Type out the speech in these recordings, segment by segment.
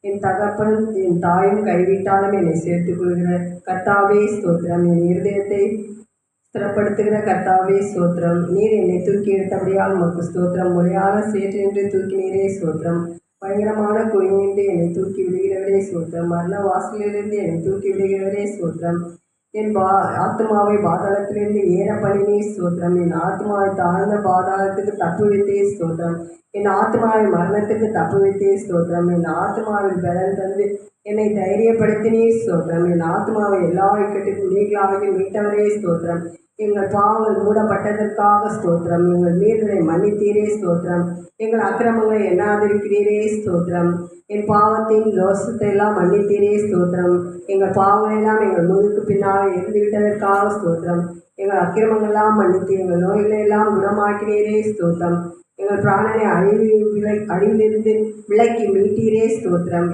என் தகப்பனும் என் தாயும் கைவிட்டாலும் என்னை சேர்த்துக் கொள்கிற கர்த்தாவே ஸ்தோத்திரம். என் இருதயத்தை ஸ்திரப்படுத்துகிற கர்த்தாவே ஸ்தோத்திரம். நீர் என்னை தூக்கி எடுத்தபடியால் உமக்கு ஸ்தோத்திரம். முறையான சேற்றின்றி தூக்கினீரே ஸ்தோத்திரம். பயங்கரமான குழியின்றி என்னை தூக்கி விடுகிறவரே ஸ்தோத்திரம். மரண வாசலிலிருந்து என்னை தூக்கி விடுகிறவரே ஸ்தோத்திரம். என் ஆத்மாவை பாதாளத்திலிருந்து ஏற பண்ணினே ஸ்தோத்திரம். என் ஆத்மாவை தாழ்ந்த பாதாளத்துக்கு தப்பு வைத்தே ஸ்தோத்திரம். என் ஆத்மாவை மரணத்துக்கு தப்பு வைத்தே ஸ்தோத்திரம். என் ஆத்மாவில் பலன் தந்து என்னை தைரியப்படுத்தினே ஸ்தோத்திரம். என் ஆத்மாவை எல்லா இக்கட்டுக்கும் நீங்களாகவே மீட்டவரே ஸ்தோத்திரம். எங்கள் பாவங்கள் மூடப்பட்டதற்காக ஸ்தோத்திரம். எங்கள் மீறுதலை மன்னித்தீரே ஸ்தோத்திரம். எங்கள் அக்கிரமங்களை எண்ணாதிருக்கிறீரே ஸ்தோத்திரம். என் பாவத்தின் தோஷத்தை எல்லாம் மன்னித்தீரே ஸ்தோத்திரம். எங்கள் பாவங்களெல்லாம் எங்கள் முதுக்கு பின்னால் எரிந்துவிட்டதற்காக ஸ்தோத்திரம். எங்கள் அக்கிரமங்கள்லாம் மன்னித்து எங்கள் நோய்களை எல்லாம் குணமாக்கினீரே ஸ்தோத்திரம். எங்கள் பிராணனை அழிவிலிருந்து விலக்கி மீட்டீரே ஸ்தோத்திரம்.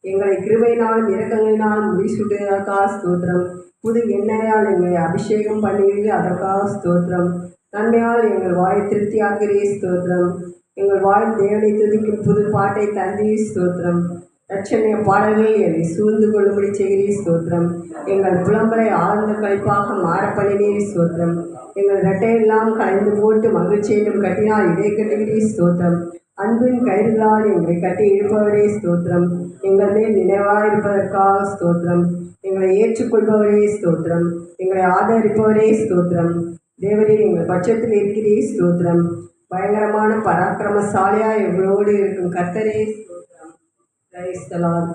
எங்களை கிருபையினாலும் இரக்கங்களினாலும் முடிசூட்டுவதற்காக ஸ்தோத்திரம். புது எண்ணெயால் எங்களை அபிஷேகம் பண்ணுவீர்கள், அதற்காக ஸ்தோத்திரம். நன்மையால் எங்கள் வாயை திருப்தியாகிறே ஸ்தோத்திரம். எங்கள் வாயில் தேவனை துதிக்கும் புது பாட்டை தந்தீ ஸ்தோத்திரம். ரட்சணிய பாடல்கள் என்னை சூழ்ந்து கொள்ளும்படி செய்கிறீர் ஸ்தோத்திரம். எங்கள் புலம்பலை ஆழ்ந்த கழிப்பாக மாற பண்ணினீர் ஸ்தோத்திரம். எங்கள் ரெட்டையெல்லாம் கலைந்து போட்டு மகிழ்ச்சியிலும் கட்டினால் இடை கட்டுகிறீர் ஸ்தோத்திரம். அன்பின் கயிறுகளால் எங்களை கட்டி இழுப்பவரே ஸ்தோத்திரம். எங்கள் மேல் நினைவாயிருப்பதற்காக ஸ்தோத்திரம். எங்களை ஏற்றுக்கொள்பவரே ஸ்தோத்திரம். எங்களை ஆதரிப்பவரே ஸ்தோத்திரம். தேவரே எங்கள் பட்சத்தில் இருக்கிறீர் ஸ்தோத்திரம். பயங்கரமான பராக்கிரமசாலியாக எங்களோடு இருக்கும் கர்த்தரே ஸ்தோத்திரம். கிரைஸ்தலால்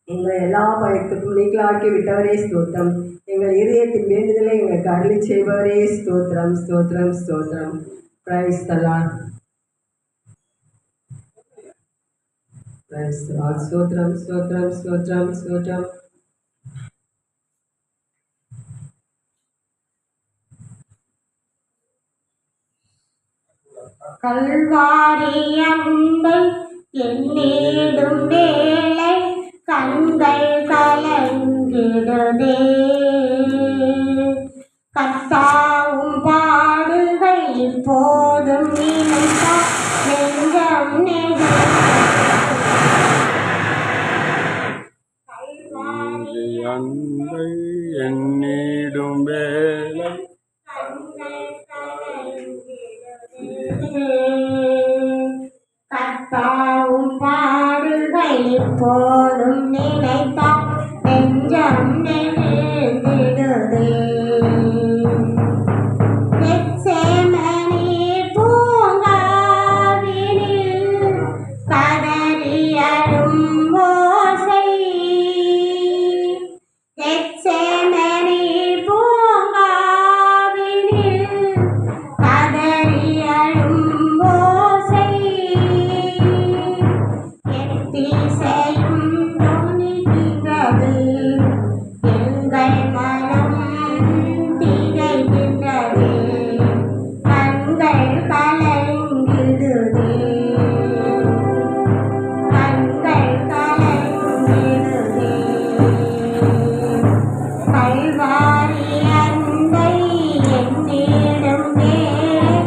எங்களை எல்லா பயத்துக்கும் நீங்களாக்கி விட்டவரே ஸ்தோத்திரம். எங்கள் இதயத்தின் வேண்டுதலை எங்களுக்கு அருளி செய்பவரே ஸ்தோத்திரம். ஸ்தோத்திரம் ஸ்தோத்திரம். கிரைஸ்தலால் ஸ்தோத்திரம் ஸ்தோத்திரம் ஸ்தோத்திரம் ஸ்தோத்திரம். கல்வாரி அன்பை எண்ணிடும் வேளை கண்கள் கலங்கிடுதே. கர்த்தாவும் பாடுகள் இப்போதும் நினைத்தா நெஞ்சம் நெடு. கல்வாரி அன்பை எண்ணிடும் வேளை கர்த்தாவும் பாடுகள் இப்போதும் நினைத்தா நெஞ்சம் நெகிழ்ந்திடுதே. கெத்செமனே பூங்காவினில் கதறி அழும் ஓசை. கெத்செமனே பூங்காவினில் கதறி அழும் ஓசை. எத்திசையும் துணிகின்றது, எங்கள் மனம் திகைக்கின்றது. கண்கள் கலங்கிடுதே, கண்கள் கலங்கிடுதே. கல்வாரி அன்பை எண்ணிடும் வேளை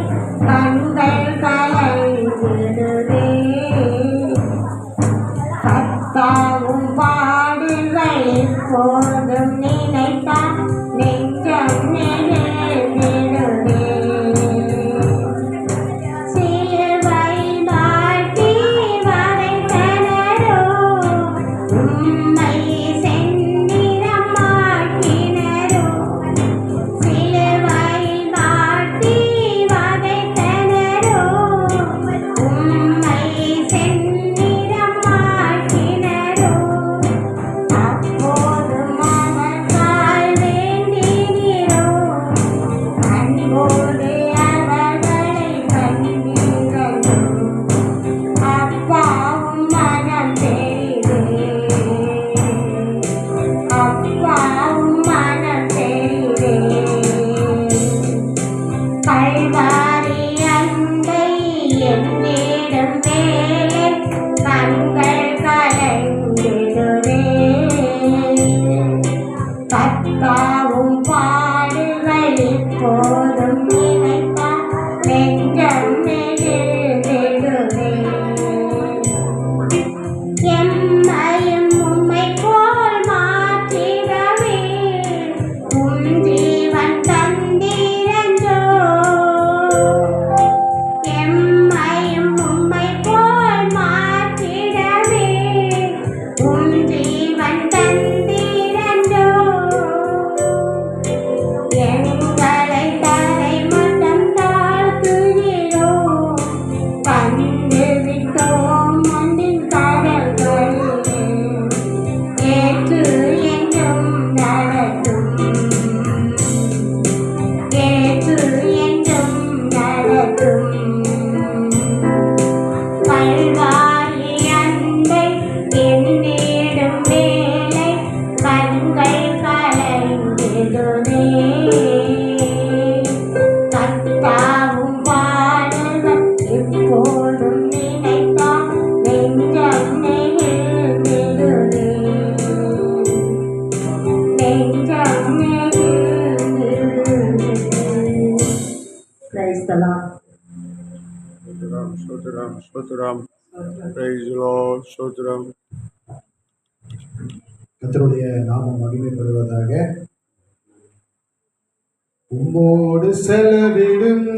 கண்கள் கலங்கிடுதே. கர்த்தாவும் பாடுகள் இப்போதும் நினைத்தா நெஞ்சம் நெகிழ்ந்திடுதே. சிலுவை மாட்டி வதைத்தனரோ, உம்மை செந்நிறம் மாற்றினரோ. சிலுவை மாட்டி வதைத்தனரோ, உம்மை செந்நிறம் மாற்றினரோ. அப்போதும் எண்ணிடும் வேளை கண்கள் கலங்கிடுதே. கர்த்தாவும் பாடுகள் எப்போதும் நினைத்தால் நெஞ்சம் நெகிழ்ந்திடுதே. நெஞ்சம் நெகிழ்ந்திடுதே. Praise the Lord. Sotram, Sotram, praise the Lord, Sotram. கர்த்தருடைய நாமம் மகிமைப்படுவதாக. உம்மோடு செலவிடும்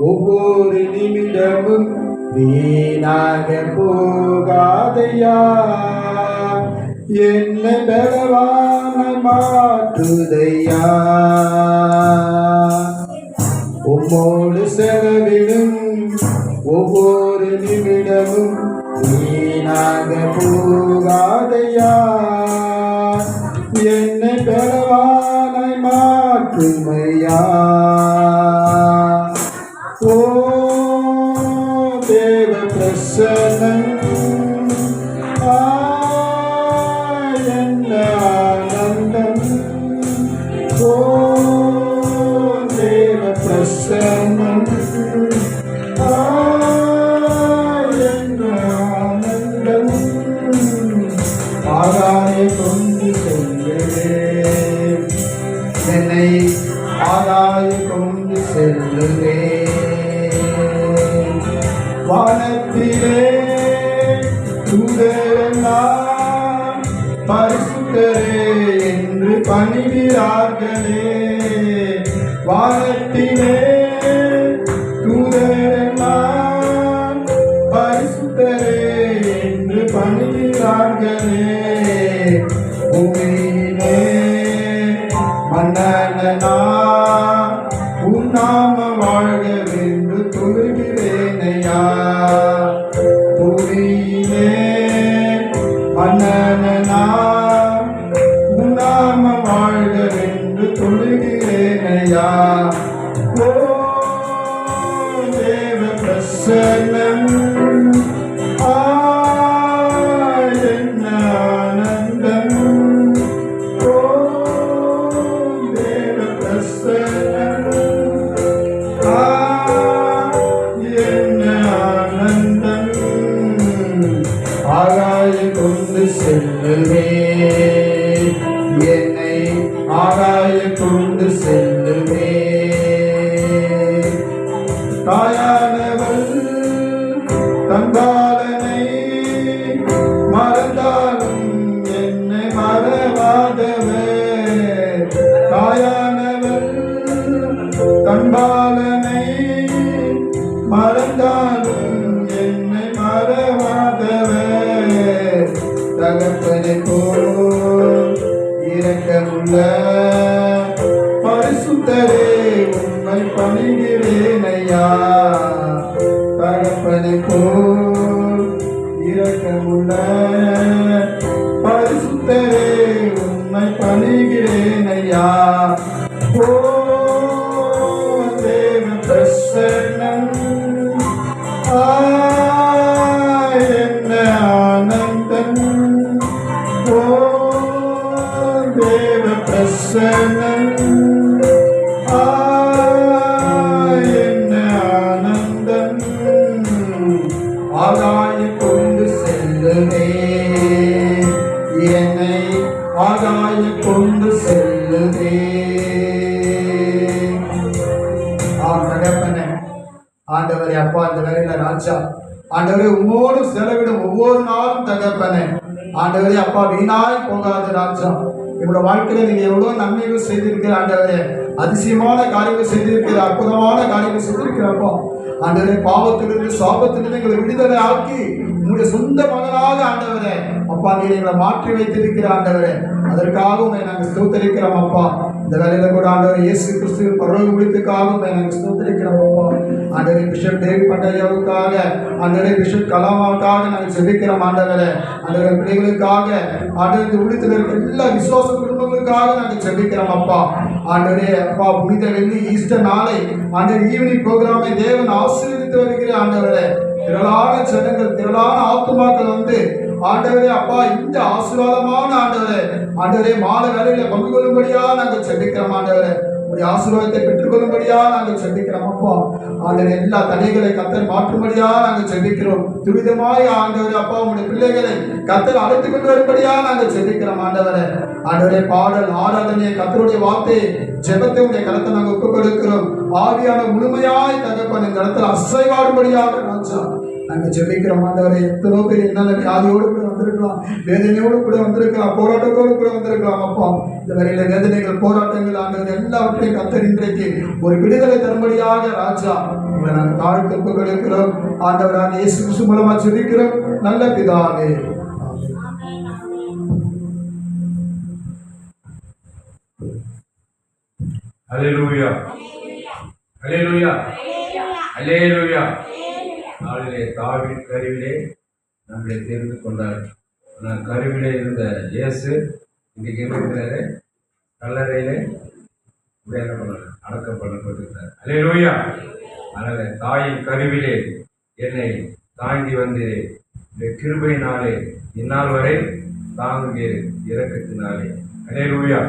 ஒவ்வொரு நிமிடமும் வீணாக போகாதையா, என்னை பலவான மாற்றுதையா. உம்மோடு செலவிடும் ஒவ்வொரு நிமிடமும் வீணாக போகாதையா, என்னை பலவானாய் மாற்றுமையா. ஓ தேவ பிரசன்னம் என்ன ஆனந்தம். ஓ தேவ பிரசன்னம் என்ன ஆனந்தம். ஆகாய கொண்டு செல்லுவேன், என்னை ஆகாய கொண்டு செல்லுவேன். வானத்திலே தூதரெல்லாம் பரிசுத்தரே என்று பணிகிறார்களே. வானத்திலே தூதரெல்லாம் பரிசுத்தரே என்று பணிகிறார்களே. பூமியிலே மன்னனா உன் நாம வாழ்கவென்று தொழுகிறேனையா. பூமியிலே மன்னனா உன் நாம வாழ்கவென்று தொழுகிறேனையா. ஓ தேவ பிரசன்னம் என்ன ஆனந்தம். ஓ தேவ பிரசன்னம் என்ன ஆனந்தம். ஆகாய கொண்டு செல்லுவேன், என்னை ஆகாய கொண்டு செல்லுவேன். தாயானவள் தந்தாளனை மறந்தாலும் என்னை மறவாதவர். தாயானவள் தன்பாலனை மறந்தாலும் என்னை மறவாதவர். தகப்பனை போல் இரக்கமுள்ள பரிசுத்தரே உம்மை பணிகிறேனையா. தகப்பனை போல் இரக்கமுள்ள பரிசுத்தரே உம்மை பணிகிறேனையா. ஓ தேவ பிரசன்னம் என்ன ஆனந்தம். ஓ தேவ பிரசன்னம் என்ன ஆனந்தம். ஆகாய கொண்டு செல்லுவேன், என்னை ஆகாய கொண்டு செல்லுவேன். தகப்பனே, ஆண்டவரே அப்பா, இந்த வேலையில ராஜா ஆண்டவரே உம்மோடு செலவிடும் ஒவ்வொரு நாளும் தகப்பனே ஆண்டவரே அப்பா வீணாய் போகாது ராஜா. என்னோட வாழ்க்கையில நீங்க எவ்வளவு நன்மைகள் செய்திருக்கிற ஆண்டவரே, அதிசயமான காரியங்கள் செய்திருக்கிற, அற்புதமான காரியங்கள் செய்திருக்கிறப்போ ஆண்டவரே பாவத்திலிருந்து சாபத்திலிருந்து எங்களை விடுதலை ஆக்கி உங்களுடைய சொந்த மகனாக ஆண்டவரே அப்பா நீங்க எங்களை மாற்றி வைத்திருக்கிற ஆண்டவரே, அதற்காக உண்மை நாங்கள் ஸ்தோத்தரிக்கிறோம் அப்பா. இந்த வேலையில கூட ஆண்டவர் இயேசு கிறிஸ்து பரலோக விழித்துக்காக நாங்கள் ஸ்தோத்தரிக்கிறோம் அப்பா. ஆண்டவரே பிஷப் டேவிட் பண்டையாவுக்காக, ஆண்டவரே பிஷப் கலாமாவுக்காக நாங்கள் செபிக்கிறோம் ஆண்டவரே. ஆண்டவரே பிள்ளைகளுக்காக, ஆண்டவருக்கு விழித்தில் இருக்க எல்லா விசுவாச குடும்பங்களுக்காக நாங்கள் செபிக்கிறோம் அப்பா. ஆண்டவரே அப்பா புனித வெள்ளி ஈஸ்டர் நாளை ஆண்டவர் ஈவினிங் ப்ரோக்ராமை தேவன் ஆசீர்வதித்து வருகிற ஆண்டவரே. திரளான ஜனங்கள், திரளான ஆத்துமாக்கள் வந்து ஆண்டவரே அப்பா இந்த ஆசீர்வாதமான ஆண்டவரே மாலை வேலையில பங்கு கொள்ளும்படியா நாங்கள் செபிக்கிறோம் ஆண்டவரே. உடைய ஆசீர்வாதத்தை பெற்றுக்கொள்ளும்படியா நாங்கள் செபிக்கிறோம் அப்பா. ஆண்டவரே எல்லா தடைகளை கத்தர் மாற்றும்படியா நாங்கள் செபிக்கிறோம். துரிதமாய் ஆண்டவரே அப்பா உடைய பிள்ளைகளை கத்தர் அழைத்துக் கொண்டு வரும்படியா நாங்கள் செபிக்கிறோம் ஆண்டவரே. ஆண்டவரே பாடல் ஆராதனை கத்தருடைய வார்த்தை ஜெபத்தை உடைய கருத்தை நாங்கள் ஒப்புக் கொடுக்கிறோம். ஆவியான முழுமையாய் தகப்பன் கருத்தில் அசைவாடும்படியாக ராஜா நாங்கள் ஜெபிக்கிறோம் ஆண்டவரே. எத்தனோ பேர் என்னால வியாதியோடு கூட வந்திருக்கலாம், வேதனையோடு கூட வந்திருக்கலாம், போராட்டத்தோடு கூட வந்திருக்கலாம் அப்பா. இந்த வரையில வேதனைகள் போராட்டங்கள் ஆண்டவர் எல்லாவற்றையும் கத்தர் இன்றைக்கு ஒரு விடுதலை தரும்படியாக ராஜா உங்களை நாங்கள் தாழ்த்து ஒப்புக் கொடுக்கிறோம் ஆண்டவராக இயேசு கிறிஸ்து மூலமா ஜெபிக்கிறோம் நல்ல பிதாவே. அல்லேலூயா அல்லேலூயா அல்லேலூயா. நாளிலே தாவீது கருவிலே நம்மளை தெரிந்து கொண்டார். ஆனால் கருவிலே இருந்த இயேசு இன்றைக்கு இருக்கிறாரு கல்லறையிலே அடக்கம் பண்ணப்பட்டிருந்தார். அல்லேலூயா. அதனால் தாயின் கருவிலே என்னை தாங்கி வந்து இந்த கிருபையினாலே இந்நாள் வரை தாங்குகிற இரக்கத்தினாலே. அல்லேலூயா.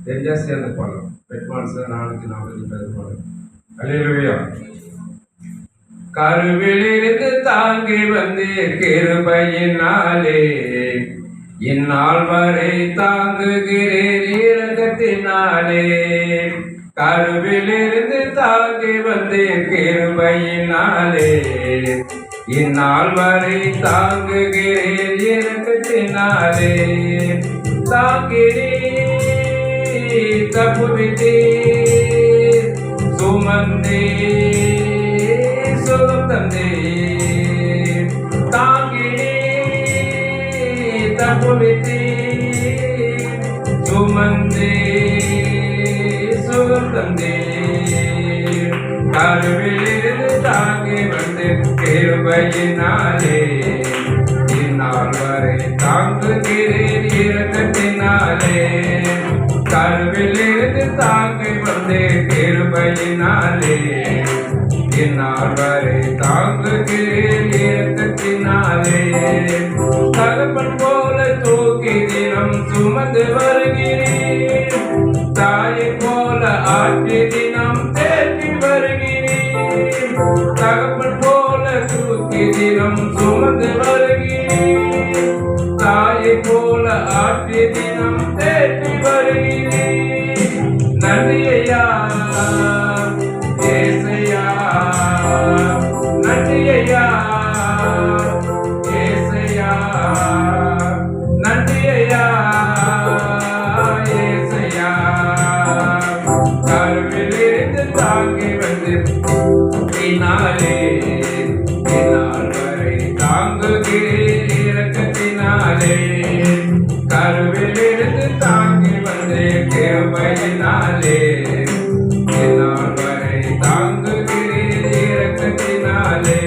தெரிஞ்சா சேர்ந்து பாடலாம். பெட்மான்ஸ் 440 பாடலாம். அல்லேலூயா. கருவிலிருந்து தாங்கி வந்து கிருபையினாலே இந்நாள் வரை தாங்குகிறேன் இரக்கத்தினாலே. கருவிலிருந்து தாங்கி வந்து கிருபையினாலே இந்நாள் வரை தாங்குகிறேன் இரக்கத்தினாலே. தாங்கினே தப்புவித்தே சுமந்தே சுகம் தந்தே. தாங்கினே தப்புவித்தே சுமந்தே சுகம் தந்தே. கருவிலிருந்து தாங்கி வந்து கிருபையினாலே இந்நாள் வரை தாங்குகிறேன் இரக்கத்தினாலே. கருவிலிருந்து தாங்கி வந்து கிருபையினாலே இந்நாள் வரை தாங்குகிறேன் இரக்கத்தினாலே. தகப்பன் போல தூக்கி தினம் சுமந்து வருகிறேன், தாயை போல ஆற்றி தினம் தேற்றி வருகிறேன். தகப்பன் போல தூக்கி தினம் சுமந்து வருகிறேன், தாயை போல ஆற்றி தினம் தேற்றி வருகிறேன். நன்றி ஐயா ஏசையா, நன்றி ஐயா ஏசையா, நன்றி ஐயா ஏசையா. கருவிலிருந்து தாங்கி வந்து இந்நாளே இந்நாள் வரை தாங்குகிறேன் இரக்கத்தினாலே. கருவிலிருந்து தாங்கி வந்து கிருபையினாலே இந்நாள் வரை தாங்குகிறேன் இரக்கத்தினாலே.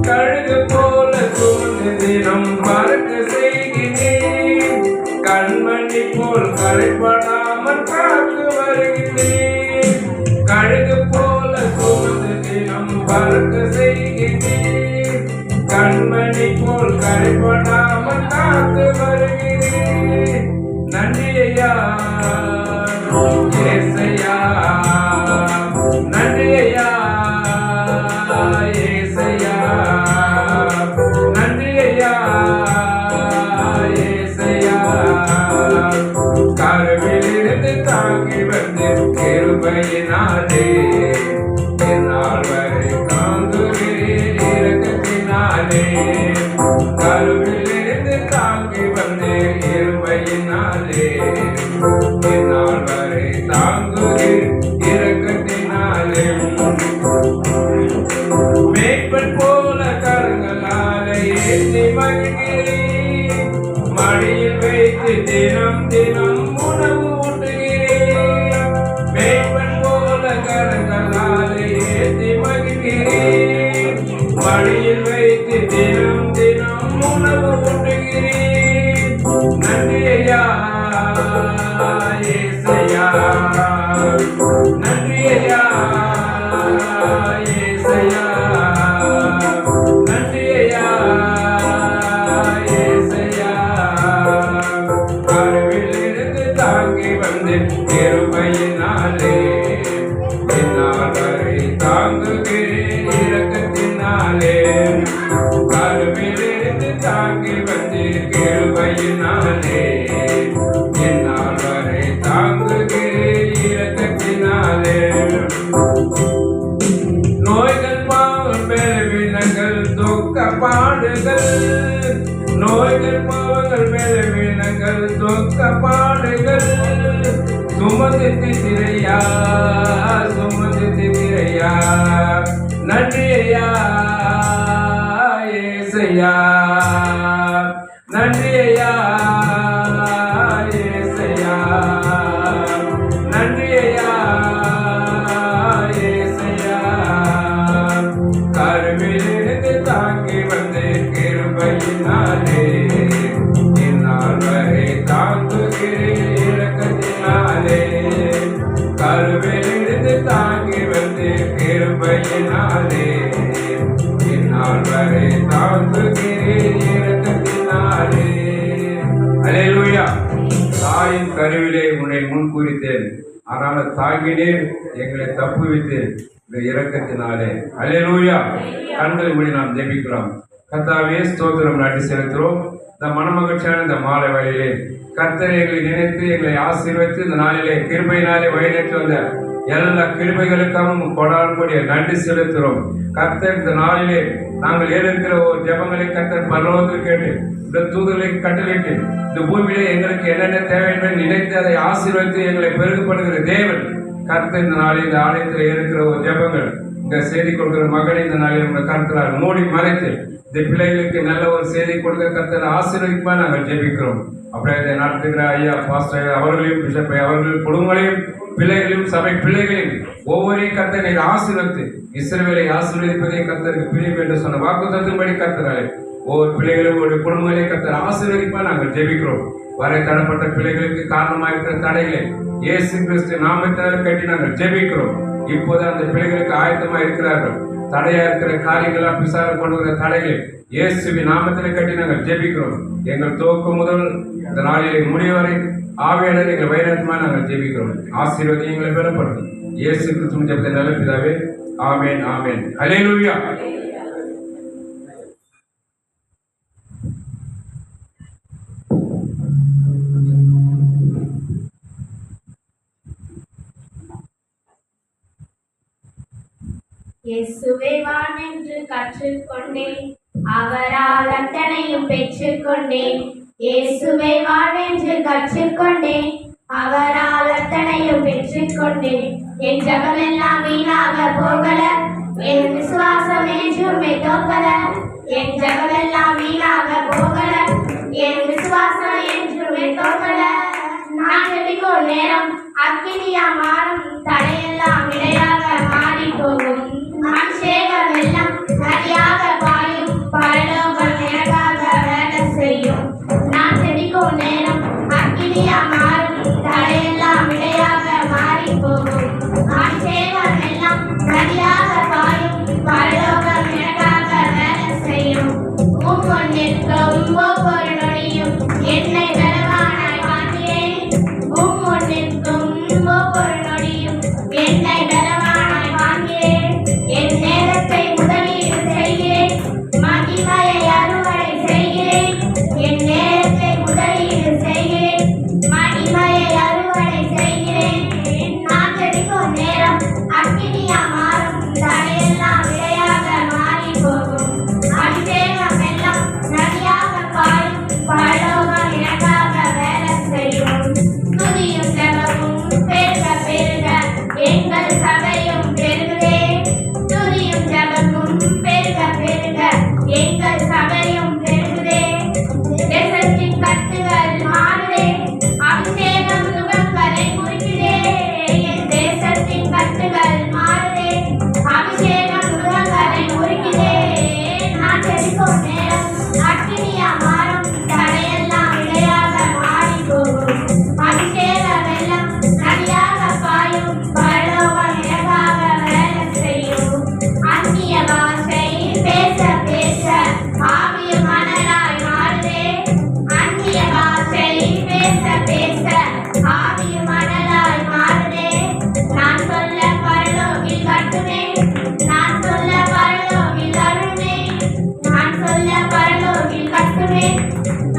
கழுகு போல சூழ்ந்து தினம் பறக்க செய்கிறேன், கண்மணி போல் கரைப்படாமல் காத்து வருகிறேன். கழுகு போல சூழ்ந்து தினம் பறக்க செய்கிறேன், கண்மணி போல் கரைப்படாமல் காத்து வருகிறேன். நன்றி ஐயா ஏசையா, நன்றி ஐயா ஏசையா, நன்றி ஐயா ஏசையா. கருவிலிருந்து தாங்கி வந்து கிருபையினாலே இந்நாள் வரை தாங்குகிறேன் இரக்கத்தினாலே. கருவிலிருந்து தாங்கி வந்து கிருபையினாலே இந்நாள் வரை தாங்குகிறேன் இரக்கத்தினாலே. மேய்ப்பன் போல கரங்களாலே ஏற்றி மகிழ்கிறேன், மடியில் வைத்து தினம் தினம் உணவு ஊட்டுகிறேன். மேய்ப்பன் போல கரங்களாலே ஏற்றி மகிழ்கிறேன், மடியில் வைத்து தினம் தினம் உணவு ஊட்டுகிறேன். நன்றி ஐயா ஏசையா, நன்றி ஐயா ஏசையா, நன்றி ஐயா வந்தீர் கிருபையினாலே என்னால் வரை தாங்குகிறேன் இரக்கத்தினாலே நோய்கள் பாவங்கள் பலவீனங்கள் துக்க பாடுகள் நோய்கள் பாவங்கள் பலவீனங்கள் துக்க பாடுகள் சுமந்து திரையா நன்றி ஐயா ஏசையா நன்றி ஐயா ஏசையா நன்றி ஐயா ஏசையா கருவிலிருந்து தாங்கி வந்து கிருபையினாலே என்னால் வரை தாங்குகிறேன் இரக்கத்தினாலே கருவிலிருந்து தாங்கி வந்து கிருபையினாலே என்னால் வரை தாங்குகிறேன் இரக்கத்தினாலே. அல்லேலூயா. தாயின் கருவிலே உன்னை முன் குறித்தேன், ஆனால் தாங்கினேன், எங்களை தப்புவித்தேன் இந்த இரக்கத்தினாலே. அல்லேலூயா. கண்களை மூடி நாம் ஜெபிக்கிறோம். கர்த்தாவே ஸ்தோத்திரம் நன்றி செலுத்துகிறோம். இந்த மனமகிழ்ச்சியான இந்த மாலை வேளையிலே கர்த்தரை எங்களை நினைத்து எங்களை ஆசீர்வதித்து இந்த நாளிலே கிருபையினாலே வழிநடத்தி வந்த எல்லா கிருபைகளுக்காகவும் கொண்டாடக்கூடிய நன்றி செலுத்துகிறோம். கர்த்தர் இந்த நாளிலே நாங்கள் ஏறிருக்கிற ஒரு ஜெபங்களை கர்த்தர் பரலோகத்தில் கேட்டு இந்த தூதர்களை கட்டளையிட்டு இந்த பூமியிலே எங்களுக்கு என்னென்ன தேவை என்று நினைத்து அதை ஆசீர்வதித்து எங்களை பெருகப்படுகிற தேவன் கர்த்தர் இந்த நாளில் இந்த ஆலயத்தில் இருக்கிற ஒரு ஜெபங்கள் இந்த செய்தி கொடுக்கிற மகனை இந்த நாளில் உங்க கர்த்தரால் மூடி மறைத்து இந்த பிள்ளைகளுக்கு நல்ல ஒரு செய்தி கொடுக்க கர்த்தர் ஆசீர்வதிக்குமா நாங்கள் ஜெபிக்கிறோம். அப்படியே இதை நடத்துகிற ஐயா பாஸ்டர் அவர்களையும் பிஷப்பை அவர்கள் குடும்பங்களையும் பிள்ளைகளையும் சபை பிள்ளைகளையும் ஒவ்வொரு கர்த்தர் நீங்கள் ஆசீர்வதித்து இஸ்ரவேலை ஆசீர்வதிப்பதே கர்த்தருக்கு பிரியம் என்று சொன்ன வாக்குத்தத்தின்படி கர்த்தராலே ஒவ்வொரு பிள்ளைகளும் ஒரு குடும்பங்களையும் கர்த்தர் ஆசீர்வதிப்பா நாங்கள் ஜெபிக்கிறோம். வரை தடப்பட்ட பிள்ளைகளுக்கு காரணமாக இருக்கிற தடைகளை இயேசு கிறிஸ்து நாமத்தினால் கட்டி நாங்கள் ஜெபிக்கிறோம். இப்போது அந்த பிள்ளைகளுக்கு ஆயத்தமாக இருக்கிறார்கள். தடையா இருக்கிற காரியங்களா பிசாறு கொண்டு வர தடைகளை இயேசுவின் நாமத்திலே கட்டி நாங்கள் ஜெபிக்கிறோம். எங்கள் துவக்கம் முதல் இந்த நாளிலே முடிவரை ஆவியாளர் எங்கள் வைரத்மா நாங்கள் ஜெபிக்கிறோம். ஆசீர்வாதம் எங்களை பெறப்படுத்தும். இயேசு கிறிஸ்துவின் ஜெபத்தை நல்ல பிதாவே. ஆமென் ஆமென். அல்லேலூயா. இயேசுவே வானென்று கற்றுக்கொண்டேன், அவரால் அத்தனையும் பெற்றுக்கொண்டேன். இயேசுவே வாழ்வென்று கற்றுக்கொண்டேன், அவரால் அத்தனையும் பெற்றுக்கொண்டேன். என் ஜபமெல்லாம் வீணாக போகல, என் விசுவாசம் என்றுமே தோக்கல. என் ஜபமெல்லாம் வீணாக போகல, என் விசுவாசம் என்றுமே தோக்கல. நான் ஜெபிக்கும் நேரம் அக்கினியா மாறும், தடையெல்லாம் இடையாக மாறி போகும். அபிஷேகம் எல்லாம் நதியாக பாயும், பரலோகம் எனக்காக வேலை செய்யும். நான் ஜெபிக்கும் நேரம் அக்கினியா மாறும், தடையெல்லாம் இடையாக மாறி போகும். அபிஷேகம் எல்லாம் நதியாக பாயும், பரலோகம் எனக்காக வேலை செய்யும். உன் நிற்கும் ஒவ்வொரு நொடியும் என்னை பலவானாய் காண்கிறேன். உன் நிற்கும் ஒவ்வொரு நொடியும் என்னை பலவானாய் காண்கிறேன். என் நேரத்தை முதல்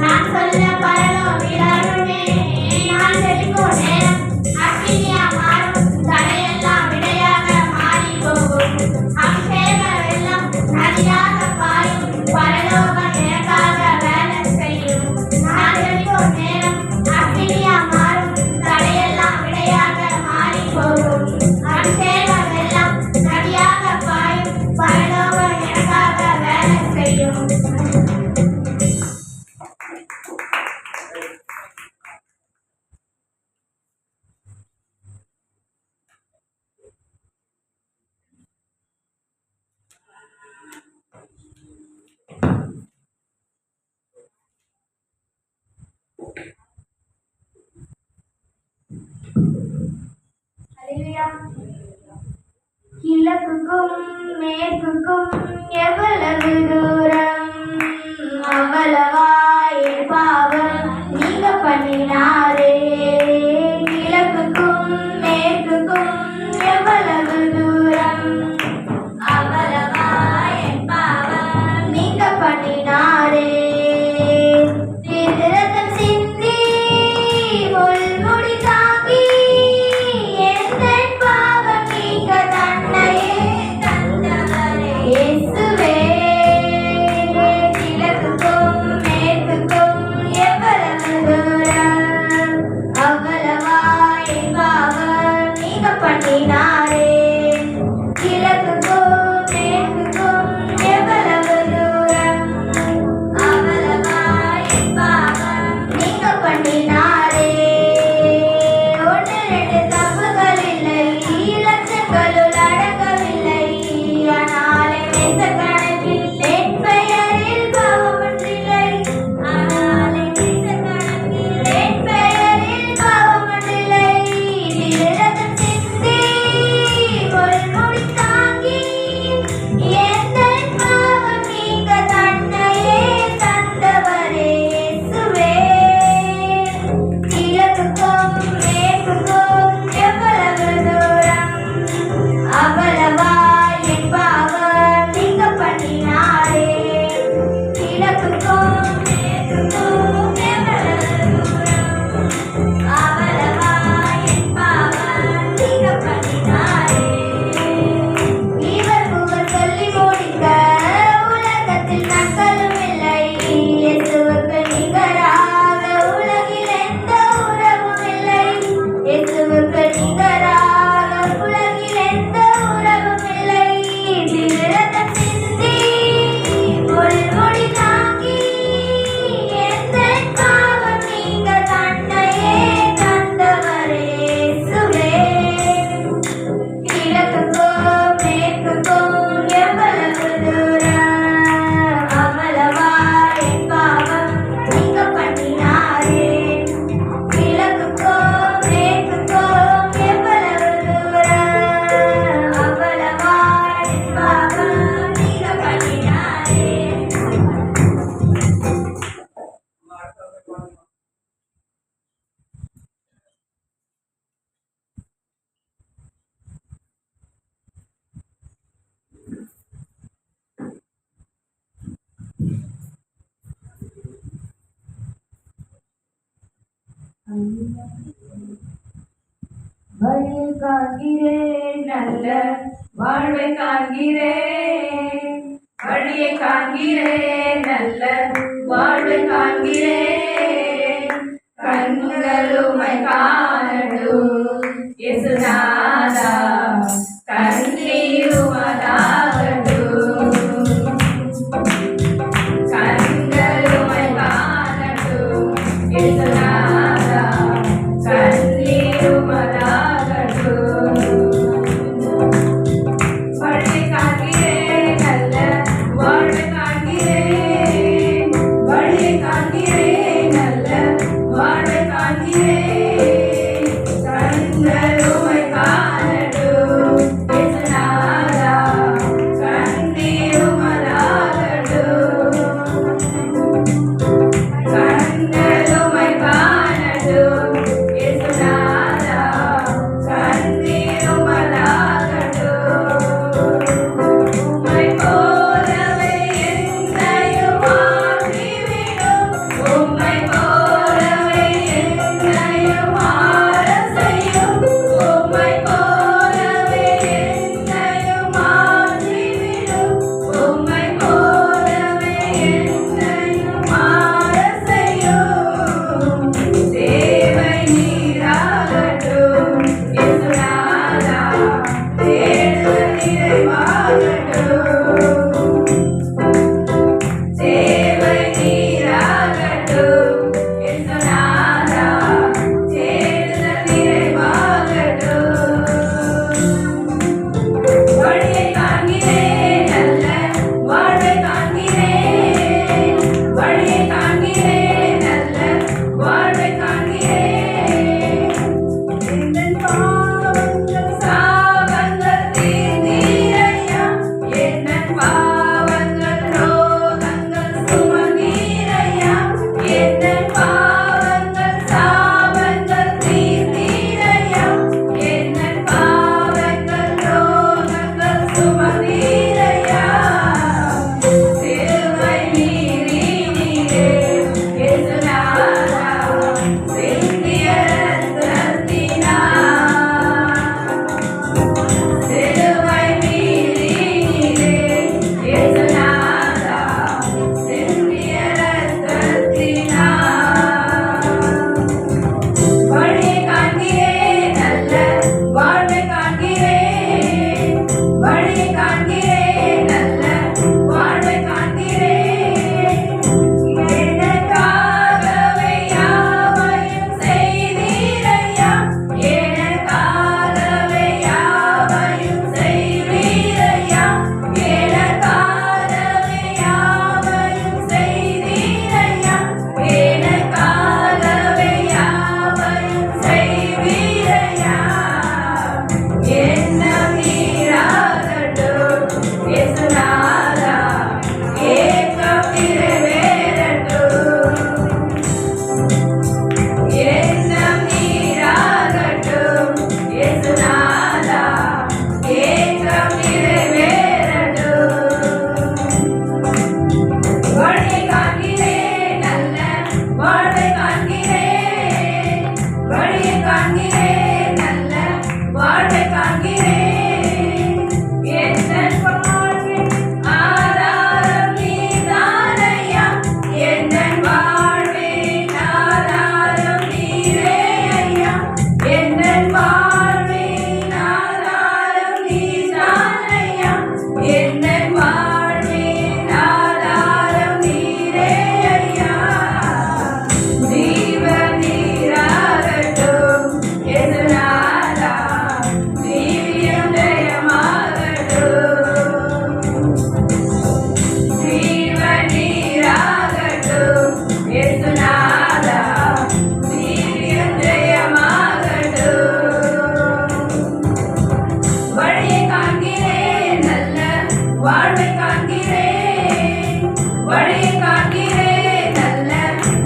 நான் சொல்ல பரலோகிலாருமே நான் செழிக்கும் நேரம் அக்கினியா மாறும் தடையெல்லாம் விடையாக மாறி போகும் அபிஷேக வெள்ளம் நதியாக பாயும் பரலோகம் எனக்காக வேலை செய்யும் நான் செழிக்கும் நேரம் அக்கினியா மாறும் தடையெல்லாம் விடையாக மாறி போகும் அபிஷேக வெள்ளம் நதியாக பாயும் பரலோகம் எனக்காக வேலை செய்யும். கிழக்குக்கும் மேற்குக்கும் எவ்வளவு தூரம் அவ்வளவாய் பாவம் நீங்க பண்ணினாரே. கிழக்குக்கும் மேற்குக்கும் எவ்வளவு தூரம் அவ்வளவாய் பாவம் நீங்க பண்ணினாரே. திருரத்தம் சிந்தி முள்முடி தாங்கி எந்தன் பாவம் நீங்க தன்னையே தந்தவரே இயேசுவே. கிழக்குக்கும் மேற்குக்கும் எவ்வளவு தூரம் அவ்வளவாய் பாவம் நீங்க பண்ணினாரே. கிழக்குக்கும் மேற்குக்கும் எவ்வளவு தூரம் அவ்வளவாய் பாவம் நீங்க பண்ணினாரே. ஒன்று ரெண்டு தப்புகள் இல்லை, லட்சங்களுள் அடங்கவில்லை. ஆனாலே மேசக்கணக்கில் என் பெயரில் பாவம் ஒன்றில்லை. ஆனாலே மேசக்கணக்கில் என் பெயரில் பாவம் ஒன்றில்லை. திருரத்தம் சிந்தி முள்முடி தாங்கி எந்தன் பாவம் நீங்க தன்னையே தந்தவரே இயேசுவே. கிழக்குக்கும் மேற்குக்கும் எவ்வளவு தூரம் அவ்வளவாய் என் பாவம் நீங்க பண்ணினாரே. கிழக்குக்கும் மேற்குக்கும் எவ்வளவு தூரம் அவ்வளவாய் என் பாவம் நீங்க பண்ணினாரே. இவர் புகழ் சொல்லி முடிக்க உலகத்தில் நற்களும் இல்லை. இயேசுவுக்கு நிகராக உலகில் எந்த உறவும் இல்லை. இயேசுவுக்கு நிகராக உலகில் எந்த உறவும் இல்லை. திருரத்தம் சிந்தி முள்முடி தாங்கி எந்தன் பாவம் நீங்க தன்னையே தந்தவரே இயேசுவே. கிழக்குக்கும் மேற்குக்கும் எவ்வளவு தூரம் அவ்வளவாய் பாவம் நீங்க பண்ணினாரே. கிழக்குக்கும் மேற்குக்கும் எவ்வளவு தூரம் அவ்வளவாய் பாவம் நீங்க பண்ணினாரே. வழியை காண்கிறேன், நல்ல வாழ்வை காண்கிறேன். வழியை காண்கிறேன், நல்ல வாழ்வை காண்கிறேன். கண்களுமை காணட்டும் இயேசுநாதா, கண்ணீருமதாகட்டும். கண்களுமை காணட்டும் இயேசுநாதா, கண்ணீருமதாகட்டும். வழியை காண்கிறேன், நல்ல வாழ்வை காண்கிறேன். வழியை காண்கிறேன், நல்ல வாழ்வை காண்கிறேன். கண்களுமை காணட்டும் இயேசுநாதா, கண்ணீருமதாகட்டும். கண்களுமை காணட்டும் இயேசுநாதா, கண்ணீருமதாகட்டும். உம்மை போலவே என்னையும் மாற்றிவிடும்.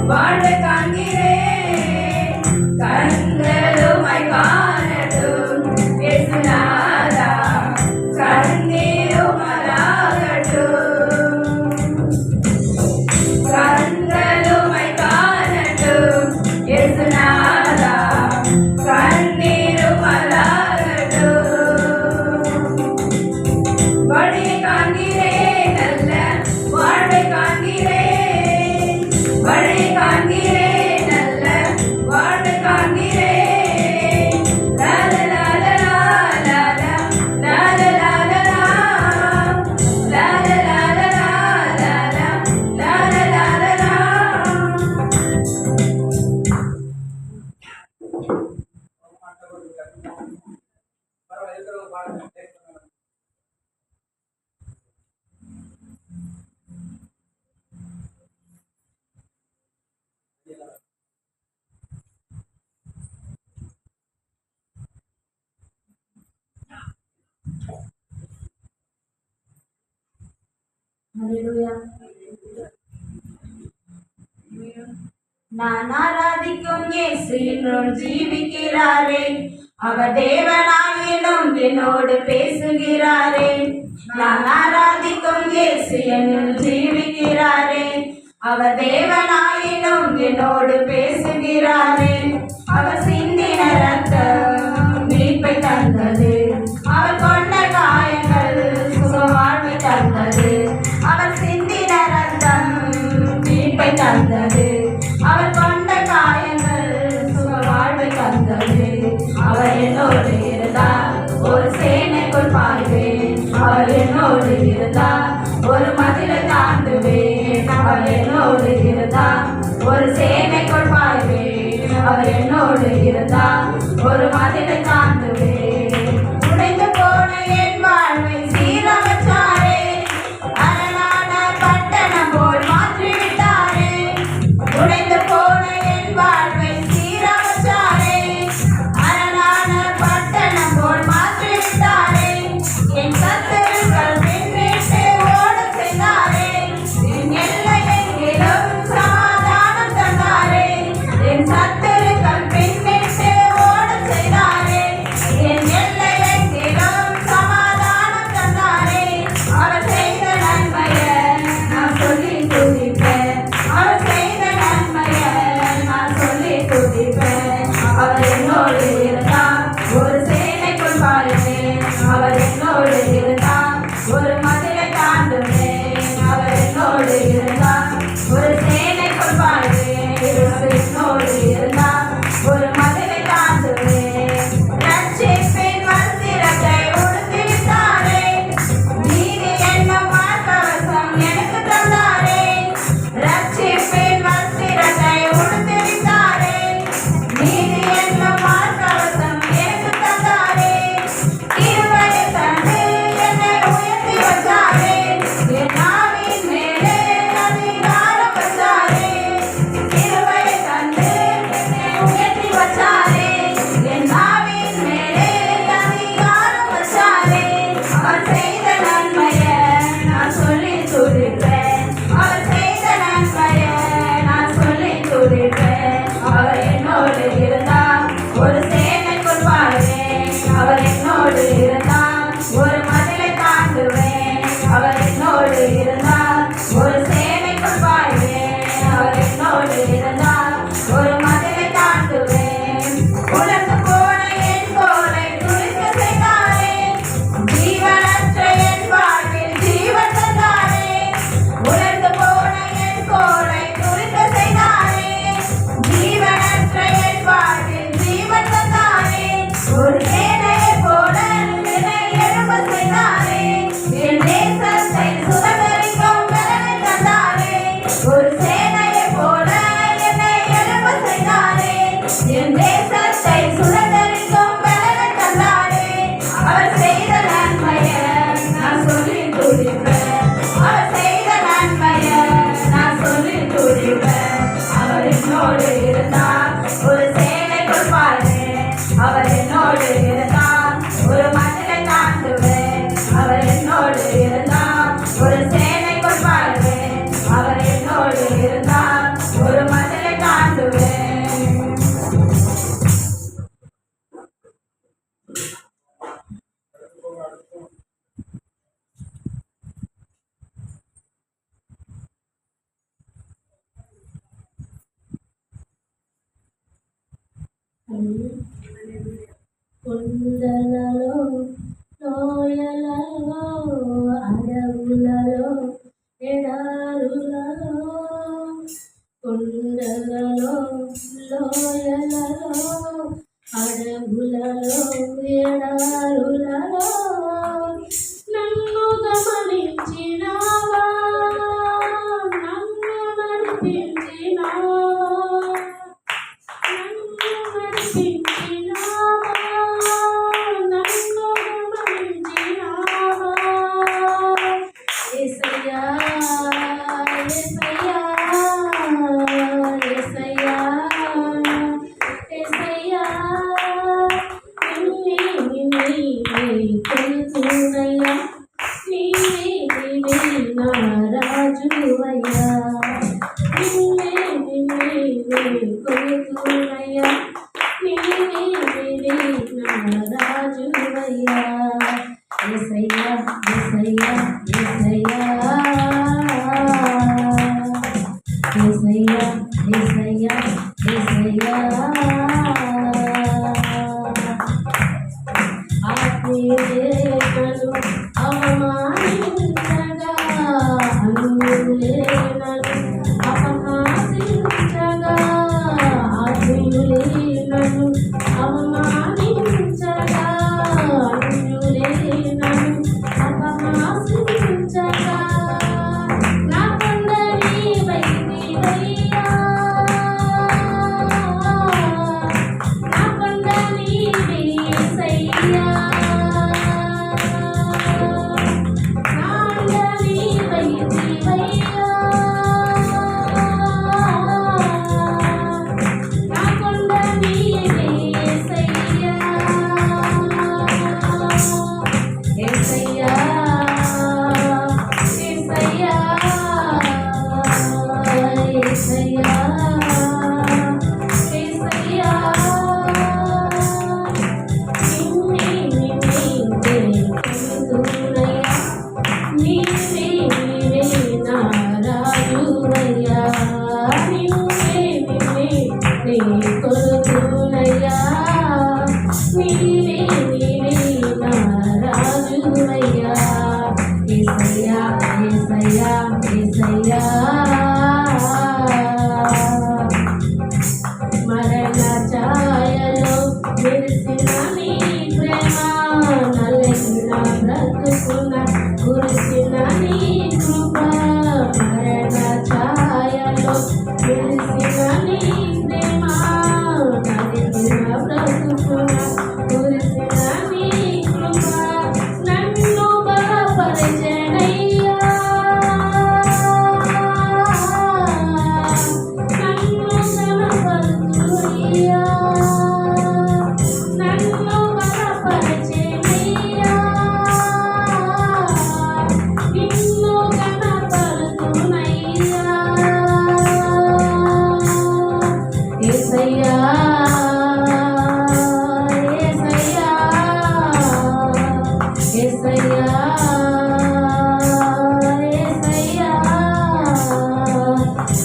வாழ்வை காண்கிறேன் கண்களுமாய் காணட்டும் இயேசுநாதா கண்ணீரும் மலரட்டும் கண்களுமாய் காணட்டும் இயேசுநாதா கண்ணீரும் மலரட்டும் வழியை காண்கிறேன் நல்ல வாழ்வை காண்கிறேன் வழியை காண்கிறேன் நல்ல வாழ்வை காண்கிறேன் லால லால லால லால லால லால லால லால லால லால நான் ஆராதிக்கும் இயேசு இன்னும் ஜீவிக்கிறாரே அவர் தேவனாயினும் என்னோடு பேசுகிறாரே நான் ஆராதிக்கும் இயேசு என்னும் ஜீவிக்கிறாரே அவர் தேவனாயினும் என்னோடு பேசுகிறாரே அவர் சிந்தின ரத்தம் மீட்பை தந்தது அவர் கொண்ட காயங்கள் சுகவாழ்வை தந்தது அவர் சிந்தின ரத்தம் மீட்பை தந்தது அவர் கொண்ட காயங்கள் சுகவாழ்வை தந்தது அவர் என்னோடு இருந்தார் ஒரு சேனைக்குள் பாய்வேன் அவர் என்னோடு இருந்தார் ஒரு மதிலை தாண்டுவேன் அவர் என்னோடு இருந்தார் ஒரு சேனைக்குள் பாய்வேன் அவர் என்னோடு இருந்தார் ஒரு மதிலை தாண்டுவேன் உடைந்து போன என் வாழ்வை சீரமைச்சாரே அரணான பட்டணம் போல் மாற்றிவிட்டாரே உடைந்து போன என் வாழ்வை சீரமைச்சாரே அரணான பட்டணம் போல் மாற்றிவிட்டாரே என் சத்துருக்கள் பின்னிட்டு ஓட செய்தாரே என் எல்லையெங்கிலும் சமாதானம் தந்தாரே என் சத்துருக்கள் பின்னிட்டு ஓட செய்தாரே என் எல்லையெங்கிலும் சமாதானம் தந்தாரே அவர் செய்த நன்மையை நான் சொல்லி துதிப்பேன் அவர் செய்த நன்மையை நான் சொல்லி துதிப்பேன் அவர் என்னோடு இருந்தார் ஒரு சேனைக்குள் பாருவேன் அவர் என்னோடு இருந்தார் ஒரு மதிலை தாண்டுவேன் அவர் என்னோடு இருந்தார் ஒரு சேனைக்குள் பாருவேன் என்னோடு இருந்தார் ஒரு மதிலை தாண்டுவேன் ரட்சிப்பின் வஸ்திரத்தை உடுத்திவிட்டாரே நீதி என்னும் மார்க்கவசம் எனக்கு தந்தாரே ரட்சிப்பின் வஸ்திரத்தை உடுத்திவிட்டாரே நீதி என்னும் மார்க்கவசம் எனக்கு தந்தாரே கிருபையை தந்து என்னை உயர்த்தி வந்தாரே என் நாவின் மேலே அதிகாரம் வந்தாரே கிருபையை தந்து என்னை உயர்த்தி வந்தாரே என் நாவின் மேலே அதிகாரம் வந்தாரே அவர் செய்த நன்மையை நான் சொல்லி துதிப்பேன் அவர் செய்த நன்மையை நான் சொல்லி துதிப்பேன் அவர் என்னோடு இருந்தார் ஒரு சேனைக்குள் பாருவேன் அவர் என்னோடு இருந்தார் ஒரு மதிலை தாண்டுவேன் அவர் என்னோடு இருந்தார் ஒரு சேனைக்குள் பாருவேன் அவர் என்னோடு இருந்தார் ஒரு மதிலை தாண்டுவேன் உலர்ந்து போன என் கோலை துளிர்க்க செய்தாரே ஜீவனற்ற என் வாழ்வில் ஜீவன் தந்தாரே உலர்ந்து போன என் கோலை துளிர்க்க செய்தாரே ஜீவனற்ற என் வாழ்வில் ஜீவன் தந்தாரே ஒரு சேனையை போல என்னை எழும்ப செய்தாரே என் தேசத்தை சுதந்தரிக்கும் பலனை தந்தாரே ஒரு சேனையை போல என்னை எழும்ப செய்தாரே என் தேசத்தை சுதந்தரிக்கும் பலனை தந்தாரே அவர் செய்த நன்மையை நான் சொல்லி துதிப்பேன் அவர் செய்த நன்மையை நான் சொல்லி துதிப்பேன் அவர் என்னோடு இருந்தார் ஒரு சேனைக்குள் பாருவேன் அவர் என்னோடு இருந்தார் ஒரு மதிலை தாண்டுவேன் அவர் என்னோடு இருந்தார் ஒரு சேனைக்குள் பாருவேன் அவர் என்னோடு இருந்தார் ஒரு மதிலை కొండలలో లోయలలో అడవులలో ఎడారులలో కొండలలో లోయలలో అడవులలో ఎడారులలో నన్ను గమనించినావా, నన్ను నడిపించినావా, నన్ను నడిపించినావా, నన్ను గమనించినావా. యేసయ్యా యేసయ్యా యేసయ్యా యేసయ్యా కొలుతున్నయ్యా, నీవే నా రాజువయ్యా, నిన్నే కొలుతున్నయ్యా, నీవే నా రాజువయ్యా. యేసయ్యా యేసయ్యా యేసయ్యా యేసయ్యా యేసయ్యా యేసయ్యా. ఆత్మీయులను అవమానించగా, అన్యులను అపహాసించగా, ఆత్మీయులను అవమానించగా, అన్యులను అపహాసించగా, నా కొండని వైదివయ్యా, నా కొండని వేసయ్యా, మరణ ఛాయలో మెరిసిన నీ ప్రేమ, నలిగిన బ్రతుకున కురిసిన నీ కృప. మరణ ఛాయలో మెరిసిన నీ ప్రేమ, నలిగిన బ్రతుకున కురిసిన నీ కృప. నన్ను బలపరచెనయ్యా, నన్ను బలపరచెనయ్యా, నిన్ను గణపరచునయ్యా. యేసయ్యా యేసయ్యా యేసయ్యా యేసయ్యా,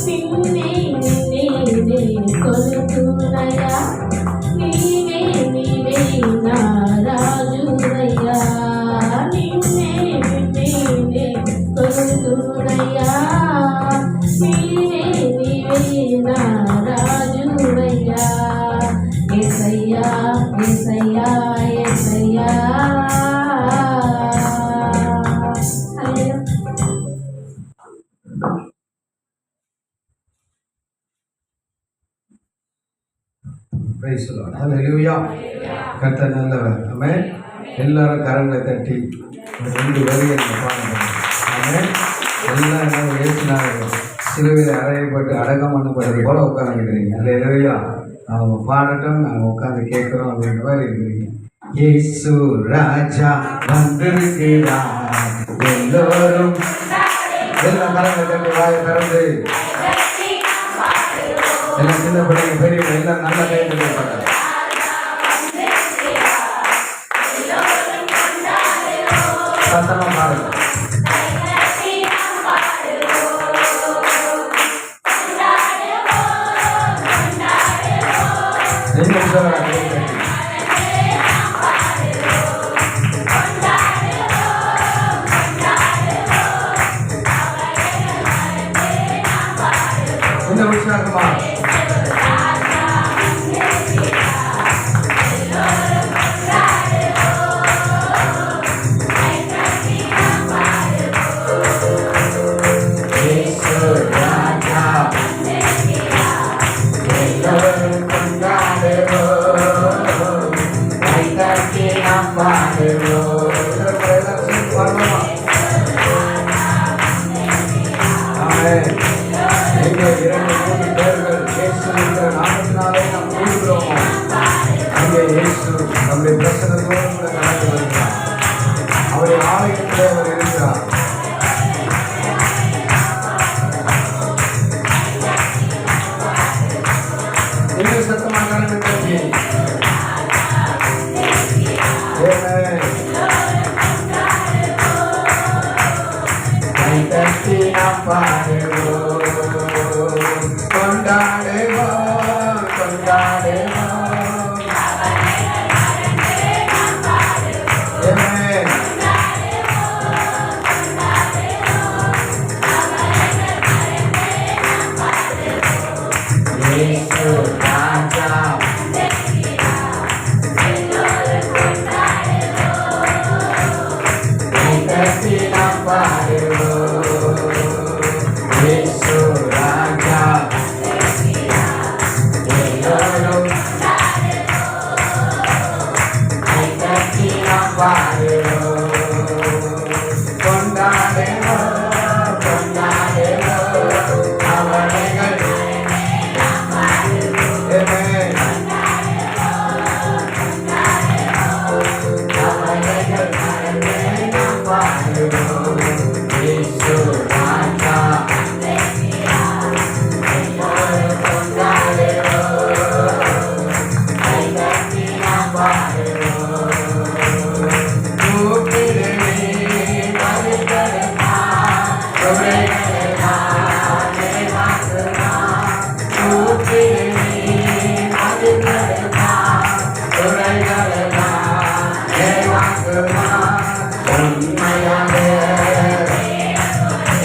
నిన్నే కొలుతున్నయ్యా, నీవే నా రాజువయ్యా, నిన్నే కొలుతున్నయ్యా, నీవే నా రాజువయ్యా. యేసయ్యా యేసయ్యా యేసయ్యా. Praise the Lord. ஹல்லேலூயா. கர்த்தர் நல்லவர். ஆமென். எல்லாரும் கரங்களை தட்டி ஒரு 2 வரியை பாடுங்க. ஆமென். எல்லாரும் இயேசுநாதர் சிலுவையில் அறையப்பட்டு அடக்கம் பண்ணப்பட்டது போல உட்கார்ந்துக்கிறீங்க. ஹல்லேலூயா. அவங்க பாடட்டும், நாங்கள் உட்கார்ந்து கேட்குறோம் அப்படின்ற மாதிரி இருக்கிறீங்க. இயேசு ராஜா வந்திருக்கிறார், எல்லோரும் எல்லாம் கரங்களை தட்டி வாயை திறந்து எல்லாம் சின்ன பிள்ளைங்க பெரியவங்க எல்லாம் நல்ல கைது கேட்பாங்க. சத்தமா பாருங்க. எங்க உற்சாகமாக கைதட்டி. இன்னும் உற்சாகமா அவரை ஆலயத்திலே அவர் இருக்கிறார். இன்னும் சத்தமாக கொண்டாடுவோம் கொண்டாடுவோம்.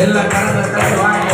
எல்லா கரங்களை வாங்க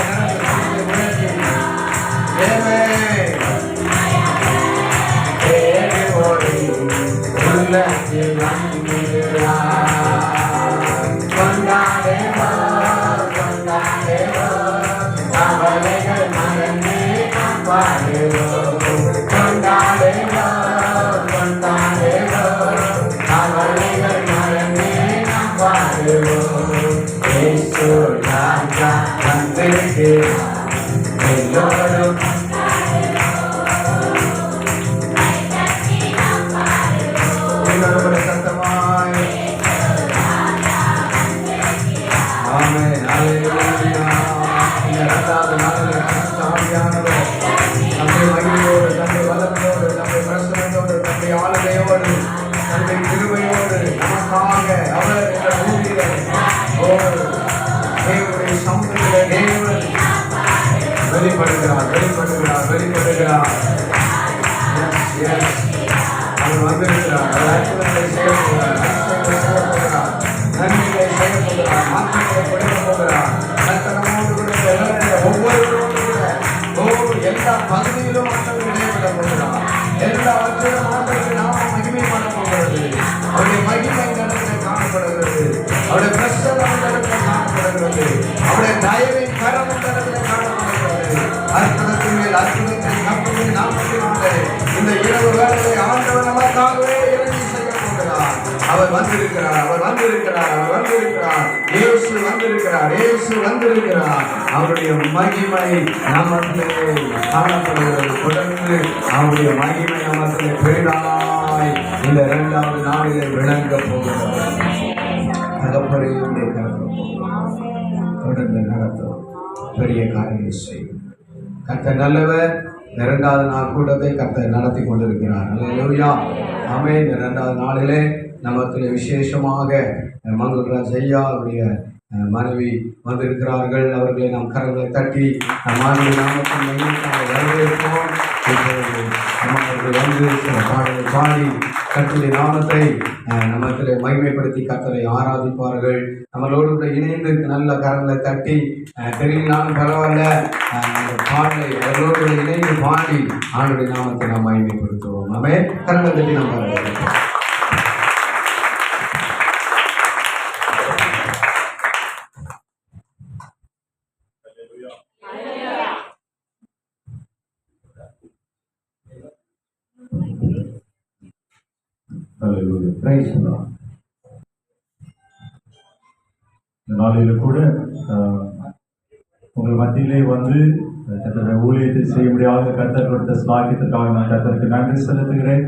வெளிப்படுகிறார். அவர் வந்திருக்கிறார். நன்மைகளை செய்ய போகிறார். மாற்றங்களை கொடுக்க போகிறார். ஒவ்வொருவரோடு கூட எல்லா பகுதியிலும் மாற்றங்கள் இடைப்பட போகிறார். எல்லாவற்றிலும் மாற்றங்கள் நாம மகிமை பண்ண போகிறது. அவருடைய மகிமை இடத்தில் காணப்படுகிறது. அவருடைய பிரசன்னம் இடத்தில் காணப்படுகிறது. அவருடைய தயவின் கரம் இடத்தில் காணப்படுகிறது. அற்புதத்தின் மேல் அற்புதத்தை நம்புகிற நாமத்தினாலே இந்த இரவு வேளையை ஆண்டவர் நமக்காகவே இறங்கி செய்ய போகிறார். அவர் வந்திருக்கிறார். அவர் வந்திருக்கிறார். அவர் வந்திருக்கிறார். இயேசு வந்திருக்கிறார். இயேசு வந்திருக்கிறார். அவருடைய மகிமை நமக்கு காணப்படுகிறது. தொடர்ந்து அவருடைய மகிமை நமக்கு பெரிதாய் இந்த 2வது நாளிலே விளங்க போகிறது. தகப்பனையுடைய கருத்து தொடர்ந்து நடத்தும் பெரிய காரியங்களை செய்யும். கர்த்தர் நல்லவர். 2வது நாள் கூட்டத்தை கர்த்தர் நடத்தி கொண்டிருக்கிறார். அல்லேலூயா. ஆமென். இந்த 2வது நாளிலே நமக்கு விசேஷமாக மங்குராஜ் ஐயா அவருடைய மனைவி வந்திருக்கிறார்கள். அவர்களை நாம் கரங்களை தட்டி நம் நாமத்தின் வரவேற்போம். அவர்கள் வந்து வந்து சில பாடலை பாடி கர்த்தருடைய நாமத்தை நமக்கு மகிமைப்படுத்தி கர்த்தரை ஆராதிப்பார்கள். நம்மளோடு கூட இணைந்து நல்ல கரங்களை தட்டி தெரியலனாலும் பரவாயில்ல அந்த பாடலை அவர்களோடு கூட இணைந்து பாடி ஆண்டுடைய நாமத்தை நாம் மகிமைப்படுத்துவோம். நாமே கரங்களை தட்டி நாம் பாருங்கள். இந்த நாளில கூட உங்கள் மத்தியிலே வந்து கர்த்தருடைய ஊழியத்தை செய்ய முடியாத கர்த்தர் கொடுத்த ஸ்லாக்கியத்திற்காக நான் கர்த்தருக்கு நன்றி செலுத்துகிறேன்.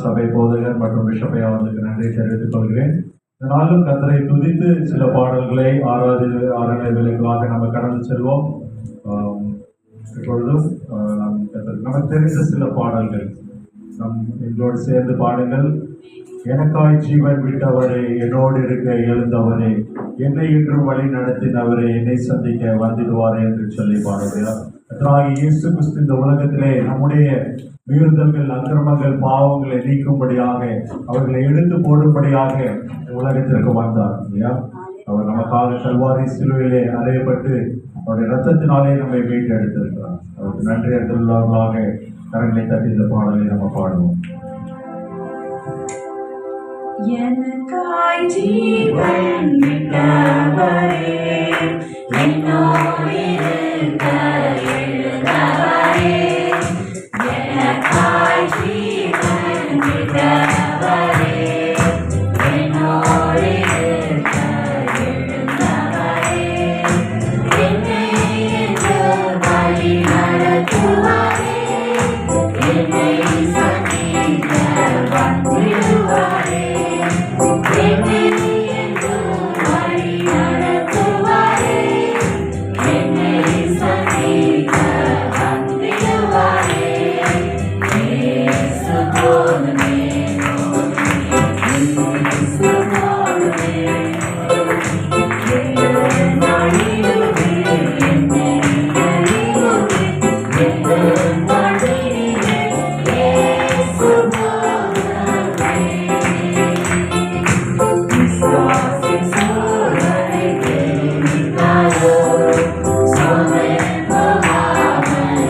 சபை போதகர் மற்றும் பிஷப்பை அவர்களுக்கு நன்றி தெரிவித்துக் கொள்கிறேன். இதனாலும் கர்த்தரை துதித்து சில பாடல்களை ஆராதனை வேலைகளாக நம்ம கடந்து செல்வோம். இப்பொழுதும் நமக்கு தெரிந்த சில பாடல்கள் எங்களோடு சேர்ந்து பாடுங்கள். எனக்காய் ஜீவன் விட்டவரே, என்னோடு இருக்க எழுந்தவரே, என்னை இன்றும் வழி நடத்தினவரே, என்னை சந்திக்க வந்திடுவாரே என்று சொல்லி பாடுகிறார். இயேசு கிறிஸ்து இந்த உலகத்திலே நம்முடைய மீறுதல்கள், அக்கிரமங்கள், பாவங்களை நீக்கும்படியாக, அவர்களை எடுத்து போடும்படியாக உலகத்திற்கு வந்தார் இல்லையா? அவர் நமக்காக கல்வாரி சிலுவையிலே அறையப்பட்டு அவருடைய இரத்தத்தினாலே நம்மை மீட்டு எடுத்திருக்கிறார். அவருக்கு நன்றி அறிந்துள்ளவர்களாக கரங்களை தட்டி இந்த பாடலை நம்ம பாடுவோம். எனக்காய் ஜீவன் விட்டவரே, என்னோடு இருக்க எழுந்தவரே, எனக்காய் ஜீவன் விட்டவரே, என்னோடு இருக்க எழுந்தவரே, என்னை என்று வழி நடத்துவாரே, என்னை சந்திக்க வந்திடுவாரே, என்னை என்று வழி நடத்துவாரே, என்னை சந்திக்க வந்திடுவாரே. இயேசு போதுமே, இயேசு போதுமே, நாளிலுமே என்னை அறிவுமே, எங்கள் நாளிலே இயேசு போதுமே. விசுவாசின் சோதனை தெரிவித்தாரோ, சோதனை போகாமல்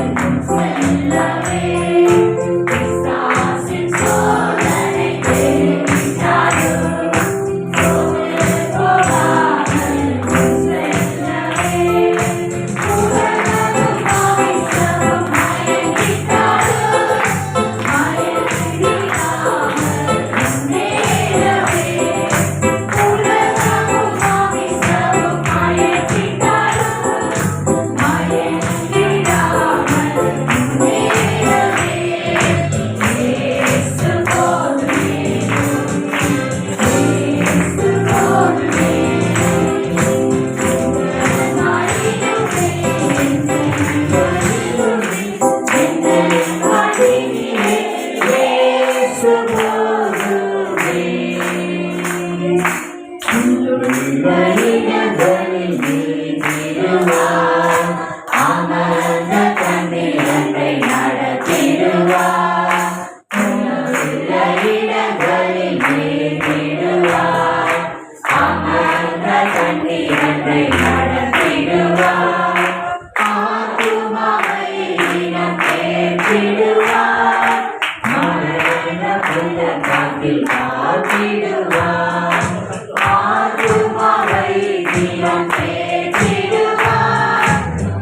செல்லவே. விசுவாசின் சோதனை தெரிவித்தாரோ, சோதனை போகாமல் செல்லவே. உலகம் மாய்சம் மயங்கிட்டாரோ, மயங்கிடாமல் முன்னேறவே. உலகம் மாய்சம் மயங்கிட்டாரோ, மயங்கிடாமல் முன்னேறவே. இயேசு போதுமே, இயேசு போதுமே, நாளிலுமே என்னை அறிவுமே, இயேசு போதுமே. உள்ளுள்ள இடங்களில் நீதிடுவார், அமர்ந்த தன்னிடத்தை நடத்திடுவார். உள்ளுள்ள இடங்களில் நீதிடுவார், அமர்ந்த தன்னிடத்தை நடத்திடுவார். ஆத்துமாவை இனம் தேற்றிடுவார், மரண புல்லக்காட்டில் காத்திடுவார். ஆத்துமாவை இனம் தேற்றிடுவார்,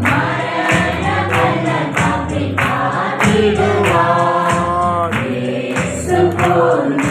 மரண புல்லக்காட்டில் காத்திடுவார். இயேசு போதுமே.